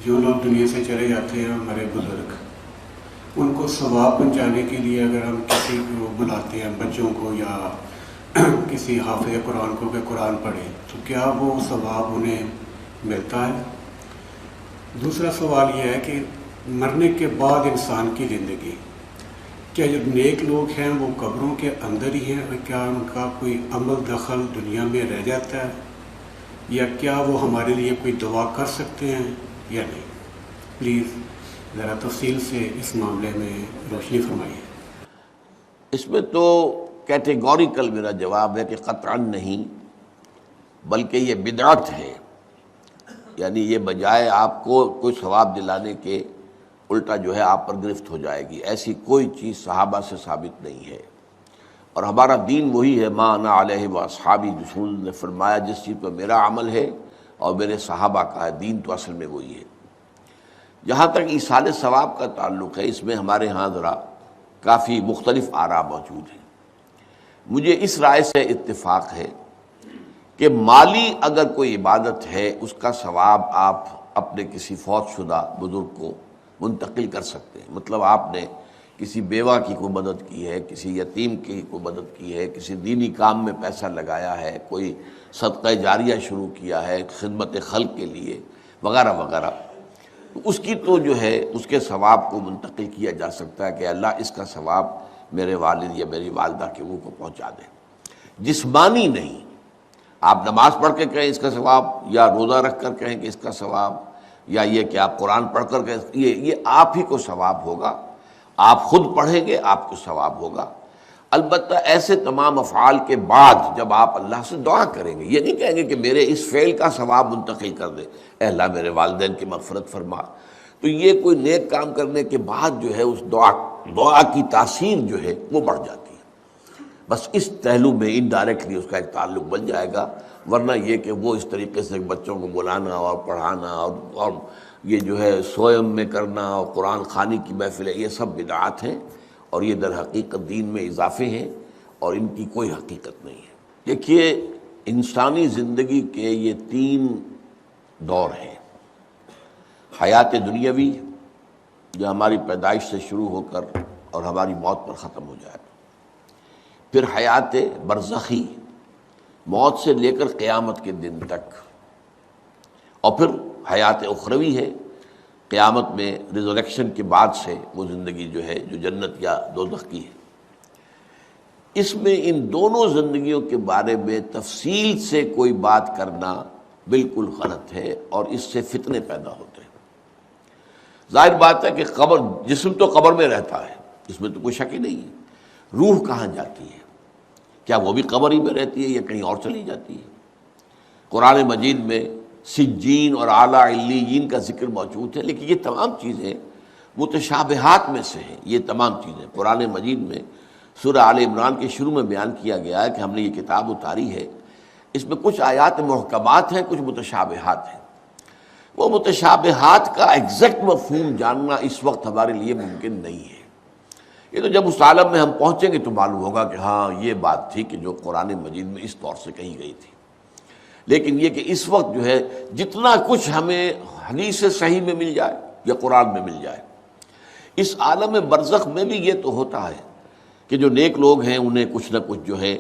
جو لوگ دنیا سے چلے جاتے ہیں ہمارے بزرگ، ان کو ثواب پہنچانے کے لیے اگر ہم کسی کو بلاتے ہیں، بچوں کو یا کسی حافظ قرآن کو کہ قرآن پڑھے، تو کیا وہ ثواب انہیں ملتا ہے؟ دوسرا سوال یہ ہے کہ مرنے کے بعد انسان کی زندگی، کیا جو نیک لوگ ہیں وہ قبروں کے اندر ہی ہیں، اور کیا ان کا کوئی عمل دخل دنیا میں رہ جاتا ہے، یا کیا وہ ہمارے لیے کوئی دعا کر سکتے ہیں یا نہیں؟ پلیز ذرا تفصیل سے اس معاملے میں روشنی فرمائیے۔ اس میں تو کیٹیگوریکل میرا جواب ہے کہ قطعاً نہیں، بلکہ یہ بدعت ہے۔ یعنی یہ بجائے آپ کو کوئی ثواب دلانے کے الٹا جو ہے آپ پر گرفت ہو جائے گی، ایسی کوئی چیز صحابہ سے ثابت نہیں ہے۔ اور ہمارا دین وہی ہے، ما انا علیہ واصحابی، رسول نے فرمایا جس چیز پر میرا عمل ہے اور میرے صحابہ کا ہے، دین تو اصل میں وہی ہے۔ جہاں تک ایصال ثواب کا تعلق ہے، اس میں ہمارے ہاں ذرا کافی مختلف آراء موجود ہیں۔ مجھے اس رائے سے اتفاق ہے کہ مالی اگر کوئی عبادت ہے، اس کا ثواب آپ اپنے کسی فوت شدہ بزرگ کو منتقل کر سکتے ہیں۔ مطلب آپ نے کسی بیوہ کی کوئی مدد کی ہے، کسی یتیم کی کوئی مدد کی ہے، کسی دینی کام میں پیسہ لگایا ہے، کوئی صدقہ جاریہ شروع کیا ہے خدمت خلق کے لیے وغیرہ وغیرہ، اس کی تو جو ہے اس کے ثواب کو منتقل کیا جا سکتا ہے کہ اللہ اس کا ثواب میرے والد یا میری والدہ کے روح کو پہنچا دے۔ جسمانی نہیں، آپ نماز پڑھ کے کہیں اس کا ثواب، یا روزہ رکھ کر کہیں کہ اس کا ثواب، یا یہ کہ آپ قرآن پڑھ کر کہیں، یہ آپ ہی کو ثواب ہوگا، آپ خود پڑھیں گے آپ کو ثواب ہوگا۔ البتہ ایسے تمام افعال کے بعد جب آپ اللہ سے دعا کریں گے، یہ نہیں کہیں گے کہ میرے اس فعل کا ثواب منتقل کر دے، اے اللہ میرے والدین کی مغفرت فرما، تو یہ کوئی نیک کام کرنے کے بعد جو ہے اس دعا کی تاثیر جو ہے وہ بڑھ جاتی ہے۔ بس اس پہلو میں انڈائریکٹلی اس کا ایک تعلق بن جائے گا، ورنہ یہ کہ وہ اس طریقے سے بچوں کو بلانا اور پڑھانا اور یہ جو ہے سوئم میں کرنا اور قرآن خوانی کی محفلیں، یہ سب بدعات ہیں، اور یہ در حقیقت دین میں اضافے ہیں، اور ان کی کوئی حقیقت نہیں ہے۔ دیکھیے، انسانی زندگی کے یہ 3 دور ہیں: حیات دنیاوی، جو ہماری پیدائش سے شروع ہو کر اور ہماری موت پر ختم ہو جائے، پھر حیات برزخی، موت سے لے کر قیامت کے دن تک، اور پھر حیات اخروی ہے، قیامت میں ریزریکشن کے بعد سے وہ زندگی جو ہے جو جنت یا دوزخ کی ہے۔ اس میں ان دونوں زندگیوں کے بارے میں تفصیل سے کوئی بات کرنا بالکل غلط ہے، اور اس سے فتنے پیدا ہوتے ہیں۔ ظاہر بات ہے کہ قبر، جسم تو قبر میں رہتا ہے، اس میں تو کوئی شک ہی نہیں ہے۔ روح کہاں جاتی ہے؟ کیا وہ بھی قبر ہی میں رہتی ہے یا کہیں اور چلی جاتی ہے؟ قرآن مجید میں سجین اور اعلیٰ علیین کا ذکر موجود ہے، لیکن یہ تمام چیزیں متشابہات میں سے ہیں۔ یہ تمام چیزیں قرآن مجید میں سورہ آل عمران کے شروع میں بیان کیا گیا ہے کہ ہم نے یہ کتاب اتاری ہے، اس میں کچھ آیات محکمات ہیں، کچھ متشابہات ہیں۔ وہ متشابہات کا ایگزیکٹ مفہوم جاننا اس وقت ہمارے لیے ممکن نہیں ہے۔ یہ تو جب اس عالم میں ہم پہنچیں گے تو معلوم ہوگا کہ ہاں یہ بات تھی کہ جو قرآن مجید میں اس طور سے کہی گئی تھی۔ لیکن یہ کہ اس وقت جو ہے جتنا کچھ ہمیں حدیث صحیح میں مل جائے یا قرآن میں مل جائے، اس عالم برزخ میں بھی یہ تو ہوتا ہے کہ جو نیک لوگ ہیں انہیں کچھ نہ کچھ جو ہے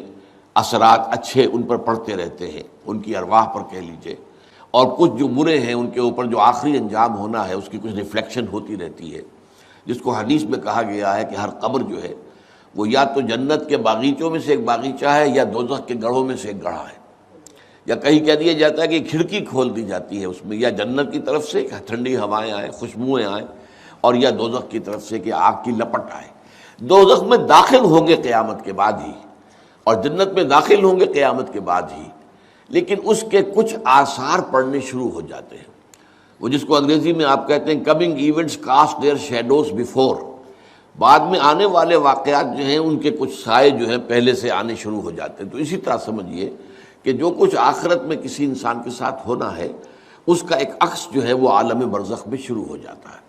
اثرات اچھے ان پر پڑتے رہتے ہیں، ان کی ارواح پر کہہ لیجئے، اور کچھ جو برے ہیں ان کے اوپر جو آخری انجام ہونا ہے اس کی کچھ ریفلیکشن ہوتی رہتی ہے، جس کو حدیث میں کہا گیا ہے کہ ہر قبر جو ہے وہ یا تو جنت کے باغیچوں میں سے ایک باغیچہ ہے یا دوزخ کے گڑھوں میں سے ایک گڑھا ہے، یا کہیں کہہ دیا جاتا ہے کہ کھڑکی کھول دی جاتی ہے اس میں، یا جنت کی طرف سے کہ ٹھنڈی ہوائیں آئیں، خوشبوئیں آئیں، اور یا دوزخ کی طرف سے کہ آگ کی لپٹ آئے۔ دوزخ میں داخل ہوں گے قیامت کے بعد ہی، اور جنت میں داخل ہوں گے قیامت کے بعد ہی، لیکن اس کے کچھ آثار پڑنے شروع ہو جاتے ہیں، وہ جس کو انگریزی میں آپ کہتے ہیں coming events cast their shadows before, بعد میں آنے والے واقعات جو ہیں ان کے کچھ سائے جو ہیں پہلے سے آنے شروع ہو جاتے ہیں۔ تو اسی طرح سمجھیے کہ جو کچھ آخرت میں کسی انسان کے ساتھ ہونا ہے اس کا ایک عکس جو ہے وہ عالم برزخ میں شروع ہو جاتا ہے۔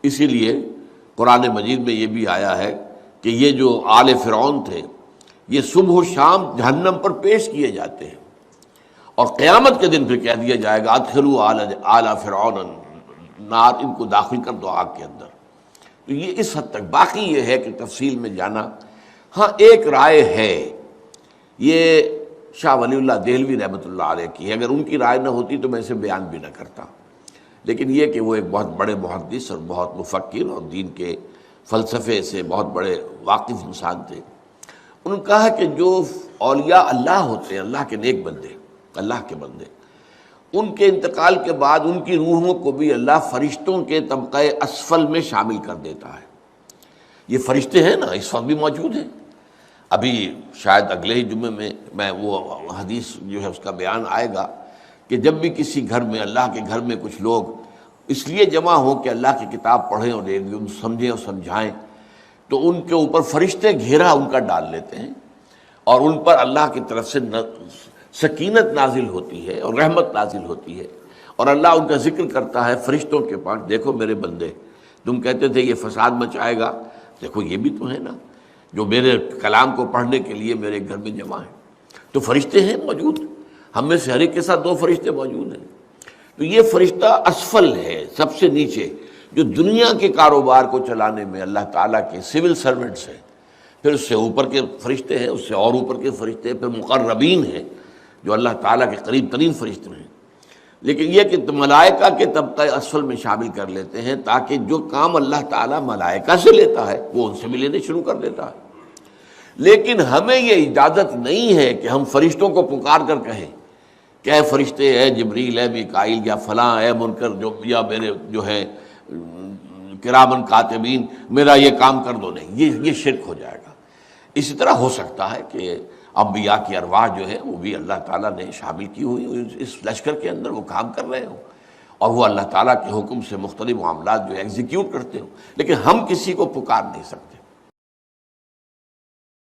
اسی لیے قرآن مجید میں یہ بھی آیا ہے کہ یہ جو آل فرعون تھے یہ صبح و شام جہنم پر پیش کیے جاتے ہیں، اور قیامت کے دن پھر کہہ دیا جائے گا ادخلوا آل فرعون نار، ان کو داخل کر دو آگ کے اندر. تو یہ اس حد تک. باقی یہ ہے کہ تفصیل میں جانا. ہاں ایک رائے ہے، یہ شاہ ولی اللہ دہلوی رحمۃ اللہ علیہ کی ہے، اگر ان کی رائے نہ ہوتی تو میں اسے بیان بھی نہ کرتا، لیکن یہ کہ وہ ایک بہت بڑے محدث اور بہت مفکر اور دین کے فلسفے سے بہت بڑے واقف انسان تھے. انہوں نے کہا کہ جو اولیاء اللہ ہوتے ہیں، اللہ کے نیک بندے، اللہ کے بندے، ان کے انتقال کے بعد ان کی روحوں کو بھی اللہ فرشتوں کے طبقہ اسفل میں شامل کر دیتا ہے. یہ فرشتے ہیں نا، اس وقت بھی موجود ہیں. ابھی شاید اگلے ہی جمعے میں وہ حدیث جو ہے اس کا بیان آئے گا کہ جب بھی کسی گھر میں، اللہ کے گھر میں کچھ لوگ اس لیے جمع ہوں کہ اللہ کی کتاب پڑھیں اور سمجھیں اور سمجھائیں، تو ان کے اوپر فرشتے گھیرا ان کا ڈال لیتے ہیں اور ان پر اللہ کی طرف سے سکینت نازل ہوتی ہے اور رحمت نازل ہوتی ہے، اور اللہ ان کا ذکر کرتا ہے فرشتوں کے پاس. دیکھو میرے بندے، تم کہتے تھے یہ فساد مچائے گا، دیکھو یہ بھی تو ہے نا جو میرے کلام کو پڑھنے کے لیے میرے گھر میں جمع ہیں. تو فرشتے ہیں موجود، ہم میں سے ہر ایک کے ساتھ 2 فرشتے موجود ہیں. تو یہ فرشتہ اسفل ہے، سب سے نیچے، جو دنیا کے کاروبار کو چلانے میں اللہ تعالیٰ کے سول سرونٹس ہیں. پھر اس سے اوپر کے فرشتے ہیں، اس سے اور اوپر کے فرشتے ہیں، پھر مقربین ہیں جو اللہ تعالیٰ کے قریب ترین فرشتے ہیں. لیکن یہ کہ ملائکہ کے طبقہ اسفل میں شامل کر لیتے ہیں تاکہ جو کام اللہ تعالیٰ ملائکہ سے لیتا ہے وہ ان سے بھی لینے شروع کر دیتا ہے. لیکن ہمیں یہ اجازت نہیں ہے کہ ہم فرشتوں کو پکار کر کہیں کہ اے فرشتے، اے جبریل، اے میکائیل، یا فلاں، اے منکر، جو یا میرے جو ہے کرامن کاتبین، میرا یہ کام کر دو. نہیں، یہ شرک ہو جائے گا. اسی طرح ہو سکتا ہے کہ انبیاء کی ارواح جو ہے وہ بھی اللہ تعالیٰ نے شامل کی ہوئی اس لشکر کے اندر، وہ کام کر رہے ہوں اور وہ اللہ تعالیٰ کے حکم سے مختلف معاملات جو ایگزیکیوٹ کرتے ہوں، لیکن ہم کسی کو پکار نہیں سکتے.